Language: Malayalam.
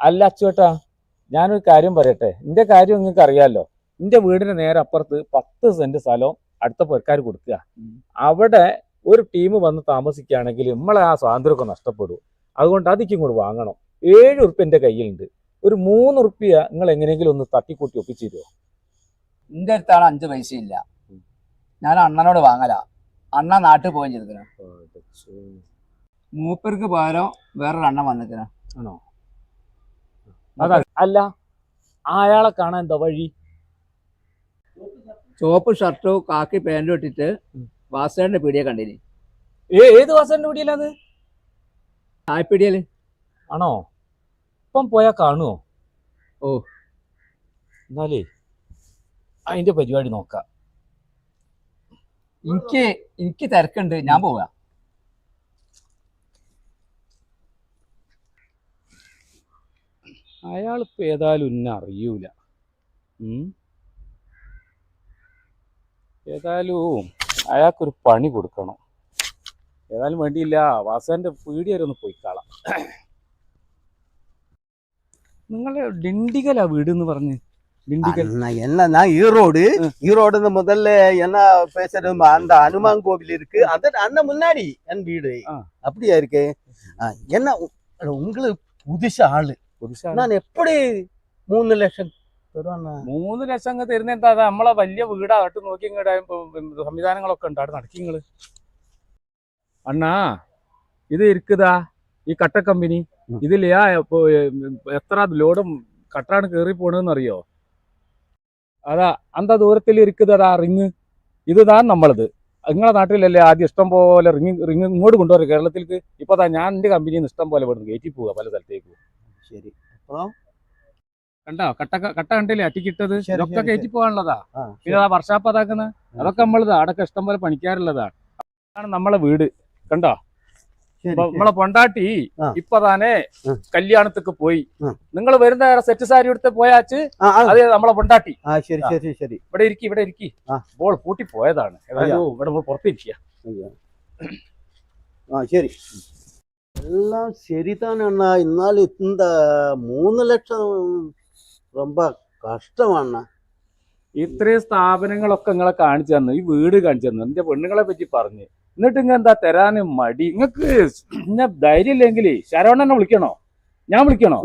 അല്ല അച്ചുവേട്ടാ, ഞാനൊരു കാര്യം പറയട്ടെ. എന്റെ കാര്യം നിങ്ങൾക്ക് അറിയാലോ. എന്റെ വീടിന് നേരെ അപ്പുറത്ത് 10 സെന്റ് സ്ഥലം അടുത്ത പെരക്കാർ കൊടുക്കുക. അവിടെ ഒരു ടീം വന്ന് താമസിക്കുകയാണെങ്കിൽ നമ്മളെ ആ സ്വാതന്ത്ര്യമൊക്കെ നഷ്ടപ്പെടും. അതുകൊണ്ട് അതിക്ക് ഇങ്ങോട്ട് വാങ്ങണം. 7 ഉറുപ്പ്യ എന്റെ കയ്യിലുണ്ട്. ഒരു 3 ഉറുപ്പ്യ നിങ്ങൾ എങ്ങനെയെങ്കിലും ഒന്ന് തട്ടിക്കൂട്ടി ഒപ്പിച്ചിരുമോ? എന്റെ അടുത്താണ് 5 പൈസ ഇല്ല. ഞാൻ അണ്ണനോട് വാങ്ങലാ. അണ്ണ നാട്ടിൽ പോയി ചെയ്തിന്. മൂപ്പർക്ക് പകരം വേറൊരു അണ്ണൻ വന്നിട്ടിന്. ആണോ? അതാ അല്ല, അയാളെ കാണാൻ എന്താ വഴി? ചുവപ്പ് ഷർട്ടും കാക്കി പാൻറ്റും ഇട്ടിട്ട് വാസേന്റെ പീടിയെ കണ്ടിന്. ഏത് വാസന്റെ പീടിയല്ലാത്? ചായപ്പീടിയല്. ആണോ? ഇപ്പം പോയാ കാണുവോ? ഓ, എന്നാലേ അതിന്റെ പരിപാടി നോക്കാം. എനിക്ക് തിരക്കുണ്ട്, ഞാൻ പോവാ. അയാളിപ്പോ ഏതായാലും ഇന്നെ അറിയൂല. ഏതായാലും അയാൾക്കൊരു പണി കൊടുക്കണം. ഏതായാലും വേണ്ടിയില്ല, വാസന്റെ പീടി വരെ ഒന്ന് പോയിക്കാളാം. നിങ്ങളെ ഡിണ്ടിഗലാ വീട് എന്ന് പറഞ്ഞ്? ഡിണ്ടിഗൽ என்ன நான் ஈரோடு முதல்ல என்ன பேசுறது அந்த அனுமான் கோவில் இருக்கு, அது அந்த முன்னாடி என் வீடு அப்படியா இருக்கு. என்ன உங்களுக்கு புதுசு ஆளு, நான் எப்படி 3 ലക്ഷം തരുവാണ്? 3 ലക്ഷം തരുന്ന എന്താ? നമ്മളെ വലിയ വീടാകട്ട് നോക്കി ഇങ്ങോട്ട് സംവിധാനങ്ങളൊക്കെ ഉണ്ട്. അവിടെ നടക്കിങ്ങള് അണ്ണാ. ഇത് ഇരിക്കുതാ ഈ കട്ട കമ്പനി. ഇതിലെയാ എത്ര ലോഡും കട്ടാണ് കേറി പോണെന്ന് അറിയോ? അതാ അന്ത ദൂരത്തിൽ ഇരിക്കുന്നതാ റിങ്. ഇതാ നമ്മളത്. നിങ്ങളെ നാട്ടിലല്ലേ ആദ്യം ഇഷ്ടം പോലെ റിങ് ഇങ്ങോട്ട് കൊണ്ടുവരും കേരളത്തിലേക്ക്. ഇപ്പൊ ഞാൻ എന്റെ കമ്പനിയിൽ നിന്ന് ഇഷ്ടം പോലെ പെടുന്നു കയറ്റി പോവുക പല സ്ഥലത്തേക്ക്. ശരി, കണ്ടോ കട്ട കണ്ടില്ലേ അറ്റിക്കിട്ടത്? ഇതൊക്കെ കയറ്റി പോകാനുള്ളതാ. പിന്നെ വർഷാപ്പ് അതാക്കുന്നത് അതൊക്കെ നമ്മളതാ. അടക്കം ഇഷ്ടം പോലെ പണിക്കാറുള്ളതാ. അതാണ് നമ്മളെ വീട്. കണ്ടോ? നമ്മളെ പൊണ്ടാട്ടി ഇപ്പൊ താനെ കല്യാണത്തേക്ക് പോയി. നിങ്ങൾ വരുന്ന സെറ്റ് സാരി എടുത്ത് പോയാച്ച് അത് നമ്മളെ പൊണ്ടാട്ടി. ഇവിടെ ഇരിക്കി ബോൾ പൂട്ടി പോയതാണ്. ഇവിടെ പുറത്തിരിക്കുക. ശരി, എല്ലാം ശരിതാണ് അണ്ണാ. എന്നാൽ இந்த 3 ലക്ഷം ரொம்ப കഷ്ടമാണ്. ഇത്രയും സ്ഥാപനങ്ങളൊക്കെ നിങ്ങളെ കാണിച്ചു തന്നു, ഈ വീട് കാണിച്ചു തന്നു, എന്റെ പെണ്ണുങ്ങളെ പറ്റി പറഞ്ഞ്. എന്നിട്ട് ഇങ്ങ എന്താ തരാനും മടി? നിങ്ങക്ക് ധൈര്യം ഇല്ലെങ്കിൽ ശരവണനെ വിളിക്കണോ? ഞാൻ വിളിക്കണോ?